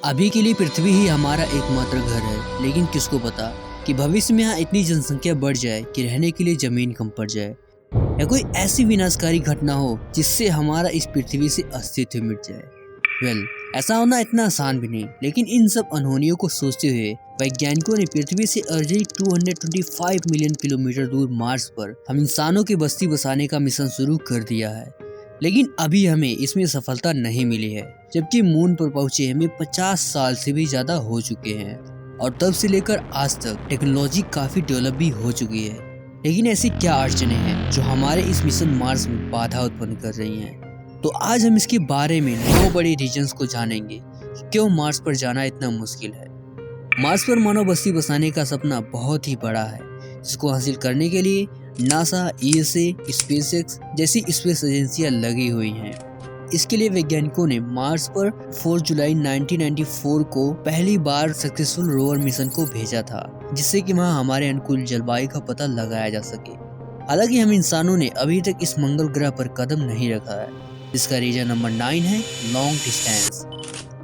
अभी के लिए पृथ्वी ही हमारा एकमात्र घर है, लेकिन किसको पता कि भविष्य में यहाँ इतनी जनसंख्या बढ़ जाए कि रहने के लिए जमीन कम पड़ जाए या कोई ऐसी विनाशकारी घटना हो जिससे हमारा इस पृथ्वी से अस्तित्व मिट जाए। ऐसा होना इतना आसान भी नहीं, लेकिन इन सब अनहोनियों को सोचते हुए वैज्ञानिकों ने पृथ्वी से अर्जी 225 मिलियन किलोमीटर दूर मार्स पर हम इंसानों की बस्ती बसाने का मिशन शुरू कर दिया है। लेकिन अभी हमें इसमें सफलता नहीं मिली है, जबकि मून पर पहुंचे हमें 50 साल से भी ज्यादा हो चुके हैं और तब से लेकर आज तक टेक्नोलॉजी काफी डेवलप भी हो चुकी है। लेकिन ऐसी क्या अड़चने हैं जो हमारे इस मिशन मार्स में बाधा उत्पन्न कर रही हैं? तो आज हम इसके बारे में 9 बड़े रीजंस को जानेंगे कि क्यों मार्स पर जाना इतना मुश्किल है। मार्स पर मानव बस्ती बसाने का सपना बहुत ही बड़ा है, जिसको हासिल करने के लिए नासा, ईएसए, स्पेसएक्स जैसी स्पेस एजेंसियां लगी हुई हैं। इसके लिए वैज्ञानिकों ने मार्स पर 4 जुलाई 1994 को पहली बार सक्सेसफुल रोवर मिशन को भेजा था, जिससे कि वहां हमारे अनुकूल जलवायु का पता लगाया जा सके। हालांकि हम इंसानों ने अभी तक इस मंगल ग्रह पर कदम नहीं रखा है। इसका रीजन नंबर 9 है लॉन्ग डिस्टेंस।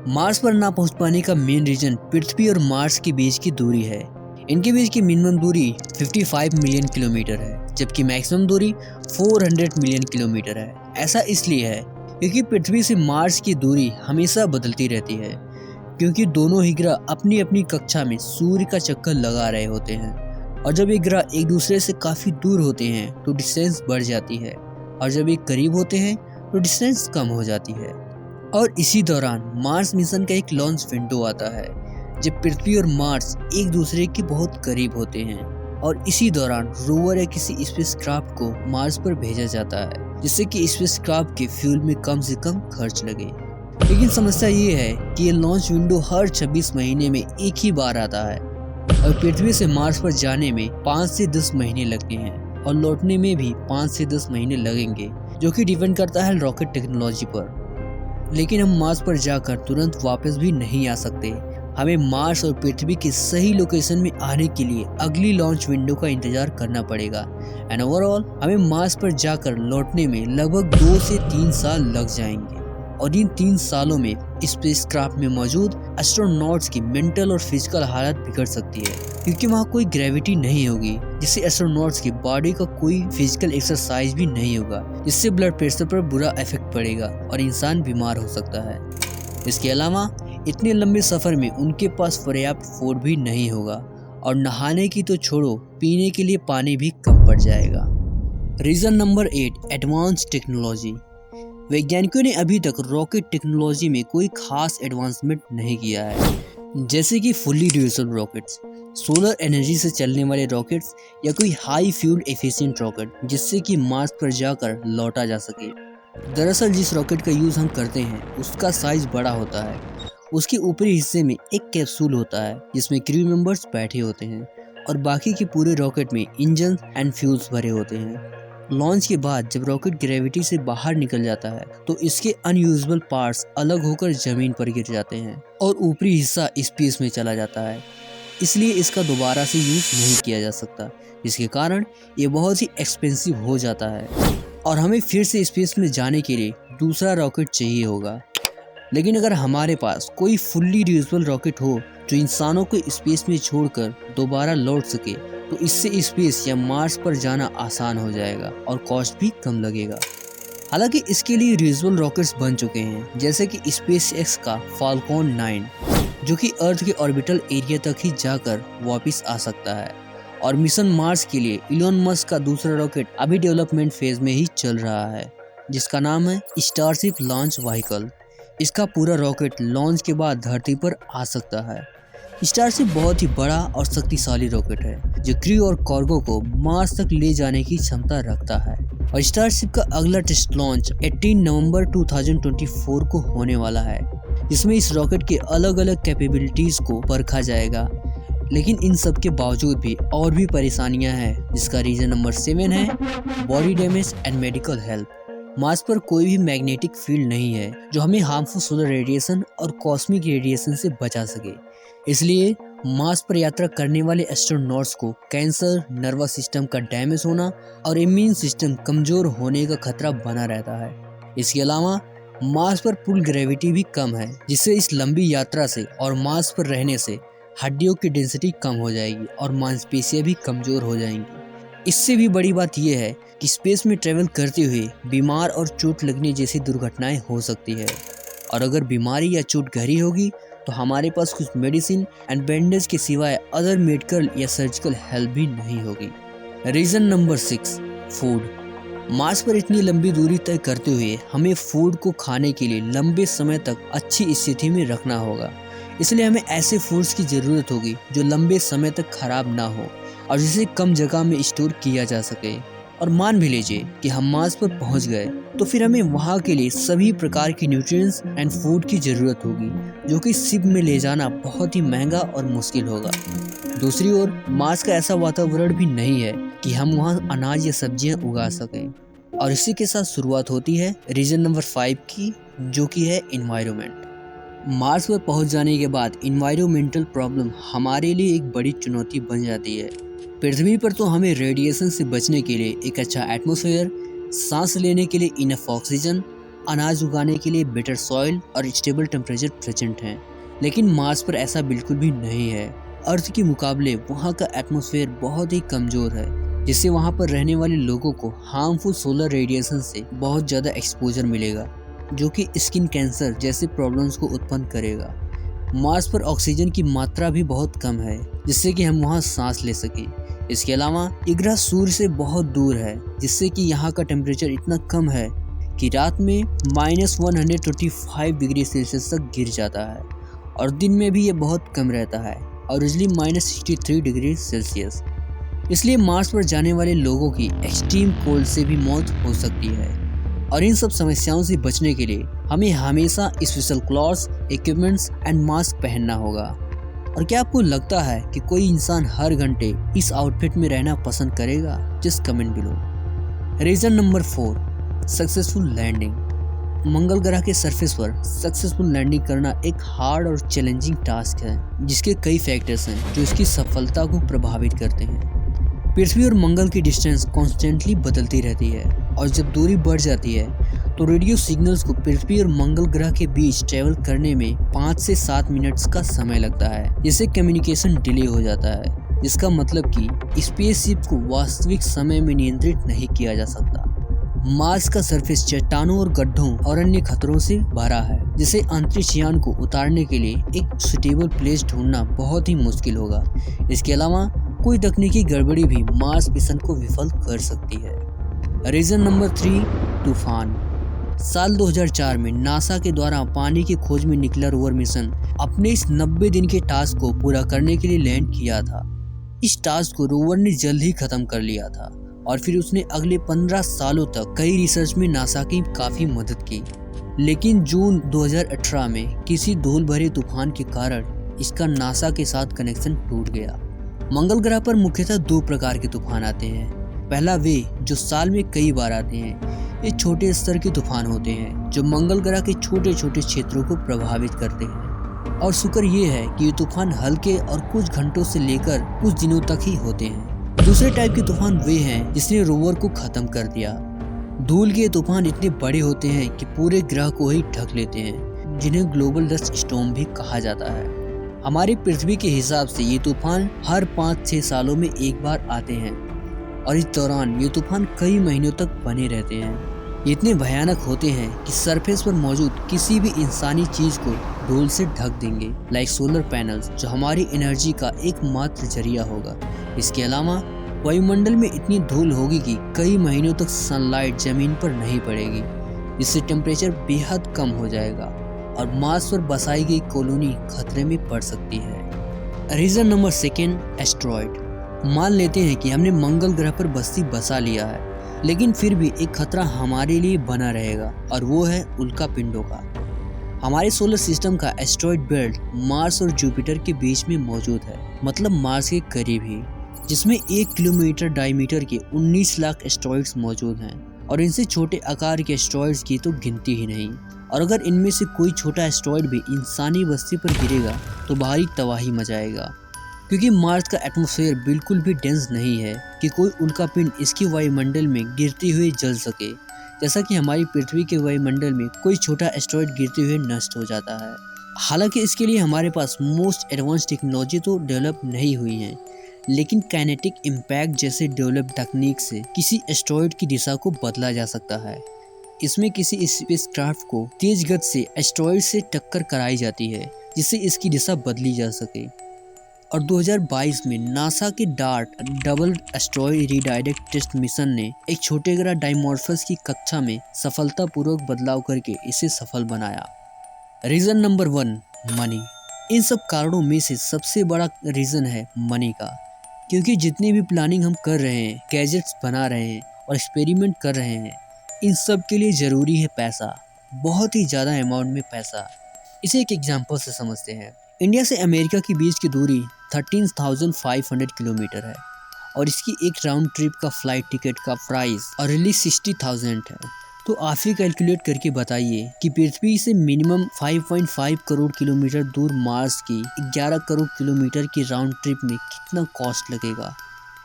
मार्स पर ना पहुंच पाने का मेन रीजन पृथ्वी और मार्स के बीच की दूरी है। इनके बीच की मिनिमम दूरी 55 मिलियन किलोमीटर है, जबकि मैक्सिमम दूरी 400 मिलियन किलोमीटर है। ऐसा इसलिए है क्योंकि पृथ्वी से मार्स की दूरी हमेशा बदलती रहती है, क्योंकि दोनों ही ग्रह अपनी अपनी कक्षा में सूर्य का चक्कर लगा रहे होते हैं। और जब ये ग्रह एक दूसरे से काफी दूर होते हैं तो डिस्टेंस बढ़ जाती है, और जब ये करीब होते हैं तो डिस्टेंस कम हो जाती है। और इसी दौरान मार्स मिशन का एक लॉन्च विंडो आता है, जब पृथ्वी और मार्स एक दूसरे के बहुत करीब होते हैं, और इसी दौरान रोवर या किसी स्पेसक्राफ्ट को मार्स पर भेजा जाता है, जिससे कि स्पेसक्राफ्ट के फ्यूल में कम से कम खर्च लगे। लेकिन समस्या ये है कि ये लॉन्च विंडो हर 26 महीने में एक ही बार आता है, और पृथ्वी से मार्स पर जाने में 5 से 10 महीने लगते हैं, और लौटने में भी 5 से 10 महीने लगेंगे, जो कि डिपेंड करता है रॉकेट टेक्नोलॉजी पर। लेकिन हम मार्स पर जाकर तुरंत वापस भी नहीं आ सकते। हमें मार्स और पृथ्वी के सही लोकेशन में आने के लिए अगली लॉन्च विंडो का इंतजार करना पड़ेगा। एंड ओवरऑल हमें मार्स पर जाकर लौटने में लगभग 2 से 3 साल लग जाएंगे, और इन 3 सालों में स्पेसक्राफ्ट में मौजूद एस्ट्रोनॉट्स की मेंटल और फिजिकल हालत बिगड़ सकती है, क्योंकि वहाँ कोई ग्रेविटी नहीं होगी, जिससे एस्ट्रोनॉट्स की बॉडी का कोई फिजिकल एक्सरसाइज भी नहीं होगा, जिससे ब्लड प्रेशर पर बुरा इफेक्ट पड़ेगा और इंसान बीमार हो सकता है। इसके अलावा इतने लंबे सफर में उनके पास पर्याप्त फूड भी नहीं होगा, और नहाने की तो छोड़ो, पीने के लिए पानी भी कम पड़ जाएगा। Reason number 8 advance technology. वैज्ञानिकों ने अभी तक रॉकेट टेक्नोलॉजी में कोई खास एडवांसमेंट नहीं किया है, जैसे कि fully reusable rockets, solar energy से चलने वाले रॉकेट्स, या कोई हाई फ्यूल एफिशिएंट रॉकेट जिससे कि मार्स पर जाकर लौटा जा सके। दरअसल जिस रॉकेट का यूज हम करते हैं उसका साइज बड़ा होता है। उसके ऊपरी हिस्से में एक कैप्सूल होता है जिसमें क्रू मेंबर्स बैठे होते हैं, और बाकी के पूरे रॉकेट में इंजन एंड फ्यूल्स भरे होते हैं। लॉन्च के बाद जब रॉकेट ग्रेविटी से बाहर निकल जाता है तो इसके अनयूजेबल पार्ट्स अलग होकर जमीन पर गिर जाते हैं और ऊपरी हिस्सा स्पेस में चला जाता है। इसलिए इसका दोबारा से यूज नहीं किया जा सकता, जिसके कारण ये बहुत ही एक्सपेंसिव हो जाता है और हमें फिर से स्पेस में जाने के लिए दूसरा रॉकेट चाहिए होगा। लेकिन अगर हमारे पास कोई फुल्ली रियूजेबल रॉकेट हो जो इंसानों को स्पेस में छोड़कर दोबारा लौट सके, तो इससे स्पेस या मार्स पर जाना आसान हो जाएगा और कॉस्ट भी कम लगेगा। हालांकि इसके लिए रियूजेबल रॉकेट्स बन चुके हैं, जैसे कि स्पेसएक्स का फाल्कन 9, जो कि अर्थ के ऑर्बिटल एरिया तक ही जाकर वापस आ सकता है। और मिशन मार्स के लिए इलोन मस्क का दूसरा रॉकेट अभी डेवलपमेंट फेज में ही चल रहा है, जिसका नाम है स्टारशिप लॉन्च व्हीकल। इसका पूरा रॉकेट लॉन्च के बाद धरती पर आ सकता है। स्टारशिप बहुत ही बड़ा और शक्तिशाली रॉकेट है, जो क्रू और कार्गो को मार्स तक ले जाने की क्षमता रखता है। और स्टारशिप का अगला टेस्ट लॉन्च 18 नवंबर 2024 को होने वाला है, जिसमें इस रॉकेट के अलग अलग कैपेबिलिटीज को परखा जाएगा। लेकिन इन सब के बावजूद भी और भी परेशानियां हैं, जिसका रीजन नंबर 7 है body damage and medical help. Mars पर कोई भी मैग्नेटिक फील्ड नहीं है जो हमें हार्मफुल सोलर रेडिएशन और कॉस्मिक रेडिएशन से बचा सके। इसलिए मार्स पर यात्रा करने वाले एस्ट्रोनॉट्स को कैंसर, नर्वस सिस्टम का डैमेज होना और इम्यून सिस्टम कमजोर होने का खतरा बना रहता है। इसके अलावा मार्स पर पुल ग्रेविटी भी कम है, जिससे इस लंबी यात्रा से और मार्स पर रहने से हड्डियों की डेंसिटी कम हो जाएगी और मांसपेशियां भी कमजोर हो जाएंगी। इससे भी बड़ी बात यह है कि स्पेस में ट्रेवल करते हुए बीमार और चोट लगने जैसी दुर्घटनाएं हो सकती है, और अगर बीमारी या चोट गहरी होगी तो हमारे पास कुछ मेडिसिन एंड बैंडेज के सिवाय अदर मेडिकल या सर्जिकल हेल्प भी नहीं होगी। Reason number 6, food. मार्स पर इतनी लंबी दूरी तय करते हुए हमें फूड को खाने के लिए लंबे समय तक अच्छी स्थिति में रखना होगा। इसलिए हमें ऐसे फूड्स की ज़रूरत होगी जो लंबे समय तक खराब ना हो और जिसे कम जगह में स्टोर किया जा सके। और मान भी लीजिए कि हम मार्स पर पहुंच गए तो फिर हमें वहां के लिए सभी प्रकार की न्यूट्रिएंट्स एंड फूड की ज़रूरत होगी, जो कि शिप में ले जाना बहुत ही महंगा और मुश्किल होगा। दूसरी ओर मार्स का ऐसा वातावरण भी नहीं है कि हम वहां अनाज या सब्जियां उगा सकें। और इसी के साथ शुरुआत होती है रीजन नंबर 5 की, जो कि है इन्वायरमेंट। मार्स पर पहुंच जाने के बाद इन्वायरमेंटल प्रॉब्लम हमारे लिए एक बड़ी चुनौती बन जाती है। पृथ्वी पर तो हमें रेडिएशन से बचने के लिए एक अच्छा एटमॉस्फेयर, सांस लेने के लिए इनफ ऑक्सीजन, अनाज उगाने के लिए बेटर सॉइल और स्टेबल टेम्परेचर प्रेजेंट हैं। लेकिन मार्स पर ऐसा बिल्कुल भी नहीं है। अर्थ के मुकाबले वहाँ का एटमॉस्फेयर बहुत ही कमज़ोर है, जिससे वहाँ पर रहने वाले लोगों को हार्मफुल सोलर रेडिएशन से बहुत ज़्यादा एक्सपोजर मिलेगा, जो कि स्किन कैंसर जैसे प्रॉब्लम्स को उत्पन्न करेगा। मार्स पर ऑक्सीजन की मात्रा भी बहुत कम है, जिससे कि हम वहाँ सांस ले सकें। इसके अलावा ये ग्रह सूर्य से बहुत दूर है, जिससे कि यहाँ का टेम्परेचर इतना कम है कि रात में -125 डिग्री सेल्सियस तक गिर जाता है और दिन में भी ये बहुत कम रहता है और यूजली -63 डिग्री सेल्सियस। इसलिए मार्स पर जाने वाले लोगों की एक्सट्रीम कोल्ड से भी मौत हो सकती है। और इन सब समस्याओं से बचने के लिए हमें हमेशा special clothes, equipments and mask पहनना होगा। और क्या आपको लगता है कि कोई इंसान हर घंटे इस आउटफिट में रहना पसंद करेगा? Just comment below. Reason number 4, successful landing. मंगल ग्रह के सरफेस पर सक्सेसफुल लैंडिंग करना एक हार्ड और चैलेंजिंग टास्क है, जिसके कई फैक्टर्स हैं जो इसकी सफलता को प्रभावित करते हैं। पृथ्वी और मंगल की डिस्टेंस कॉन्स्टेंटली बदलती रहती है और जब दूरी बढ़ जाती है तो रेडियो सिग्नल्स को पृथ्वी और मंगल ग्रह के बीच ट्रेवल करने में 5 से 7 मिनट्स का समय लगता है, जिससे कम्युनिकेशन डिले हो जाता है। जिसका मतलब कि स्पेसशिप को वास्तविक समय में नियंत्रित नहीं किया जा सकता। मार्स का सरफेस चट्टानों और गड्ढों और अन्य खतरों से भरा है, जिसे अंतरिक्ष यान को उतारने के लिए एक सुटेबल प्लेस ढूंढना बहुत ही मुश्किल होगा। इसके अलावा कोई तकनीकी गड़बड़ी भी मार्स मिशन को विफल कर सकती है। रीजन नंबर 3, तूफान। साल 2004 में नासा के द्वारा पानी की खोज में निकला रोवर मिशन अपने इस 90 दिन के टास्क को पूरा करने के लिए लैंड किया था। इस टास्क को रोवर ने जल्द ही खत्म कर लिया था और फिर उसने अगले 15 सालों तक कई रिसर्च में नासा की काफी मदद की। लेकिन जून 2018 में किसी धूल भरे तूफान के कारण इसका नासा के साथ कनेक्शन टूट गया। मंगल ग्रह पर मुख्यतः 2 प्रकार के तूफान आते हैं। पहला वे जो साल में कई बार आते हैं। ये छोटे स्तर के तूफान होते हैं जो मंगल ग्रह के छोटे छोटे क्षेत्रों को प्रभावित करते हैं। और शुक्र ये है कि ये तूफान हल्के और कुछ घंटों से लेकर कुछ दिनों तक ही होते हैं। दूसरे टाइप के तूफान वे हैं जिसने रोवर को खत्म कर दिया। धूल के तूफान इतने बड़े होते हैं कि पूरे ग्रह को ही ढक लेते हैं, जिन्हें ग्लोबल डस्ट स्टॉर्म भी कहा जाता है। हमारी पृथ्वी के हिसाब से ये तूफान हर 5-6 सालों में एक बार आते हैं और इस दौरान ये तूफान कई महीनों तक बने रहते हैं। ये इतने भयानक होते हैं कि सरफेस पर मौजूद किसी भी इंसानी चीज को धूल से ढक देंगे, लाइक सोलर पैनल्स, जो हमारी एनर्जी का एकमात्र जरिया होगा। इसके अलावा वायुमंडल में इतनी धूल होगी कि कई महीनों तक सनलाइट जमीन पर नहीं पड़ेगी, जिससे टेम्परेचर बेहद कम हो जाएगा और मार्स पर बसाई गई कॉलोनी खतरे में पड़ सकती है। Reason number 2, asteroid. मान लेते हैं कि हमने मंगल ग्रह पर बस्ती बसा लिया है, लेकिन फिर भी एक खतरा हमारे लिए बना रहेगा और वो है उल्कापिंडों का। हमारे सोलर सिस्टम का एस्टेरॉयड बेल्ट मार्स और जुपिटर के बीच में मौजूद है, मतलब मार्स के करीब ही, जिसमें 1 किलोमीटर डायमीटर के 19 लाख एस्टेरॉयड्स मौजूद हैं और इनसे छोटे आकार के एस्टेरॉयड्स की तो गिनती ही नहीं। और अगर इनमें से कोई छोटा एस्टेरॉयड भी इंसानी बस्ती पर गिरेगा तो भारी तबाही मचाएगा, क्योंकि मार्स का एटमॉस्फेयर बिल्कुल भी डेंस नहीं है कि कोई उल्कापिंड इसके वायुमंडल में गिरते हुए जल सके। जैसा कि हमारी पृथ्वी के वायुमंडल में कोई छोटा एस्टेरॉयड गिरते हुए नष्ट हो जाता है। हालांकि इसके लिए हमारे पास मोस्ट एडवांस टेक्नोलॉजी तो डेवलप नहीं हुई है, लेकिन काइनेटिक इम्पैक्ट जैसे डेवलप टेक्निक से किसी एस्टेरॉयड की दिशा को बदला जा सकता है। इसमें किसी स्पेसक्राफ्ट को तेज गति से एस्टेरॉयड से टक्कर कराई जाती है जिससे इसकी दिशा बदली जा सके। और 2022 में नासा के DART double asteroid redirect test mission ने एक छोटे ग्रह डाइमॉर्फस की कक्षा में सफलतापूर्वक बदलाव करके इसे सफल बनाया। Reason number 1, money. इन सब कारणों में से सबसे बड़ा रीजन है मनी का, क्योंकि जितनी भी प्लानिंग हम कर रहे हैं, गैजेट्स बना रहे हैं और एक्सपेरिमेंट कर रहे हैं, इन सब के लिए ज़रूरी है पैसा, बहुत ही ज़्यादा अमाउंट में पैसा। इसे एक एग्जांपल से समझते हैं। इंडिया से अमेरिका के बीच की दूरी 13,500 किलोमीटर है और इसकी एक राउंड ट्रिप का फ्लाइट टिकट का प्राइस और रिलीज 60,000 है। तो आप ही कैलकुलेट करके बताइए कि पृथ्वी से मिनिमम 5.5 करोड़ किलोमीटर दूर मार्स की 11 करोड़ किलोमीटर की राउंड ट्रिप में कितना कॉस्ट लगेगा।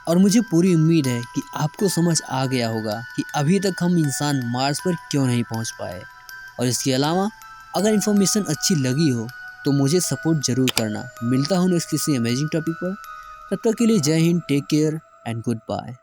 और मुझे पूरी उम्मीद है कि आपको समझ आ गया होगा कि अभी तक हम इंसान मार्स पर क्यों नहीं पहुंच पाए। और इसके अलावा अगर इन्फॉर्मेशन अच्छी लगी हो तो मुझे सपोर्ट जरूर करना। मिलता हूँ नेक्स्ट किसी अमेजिंग टॉपिक पर। तब तक के लिए जय हिंद, take care and good bye.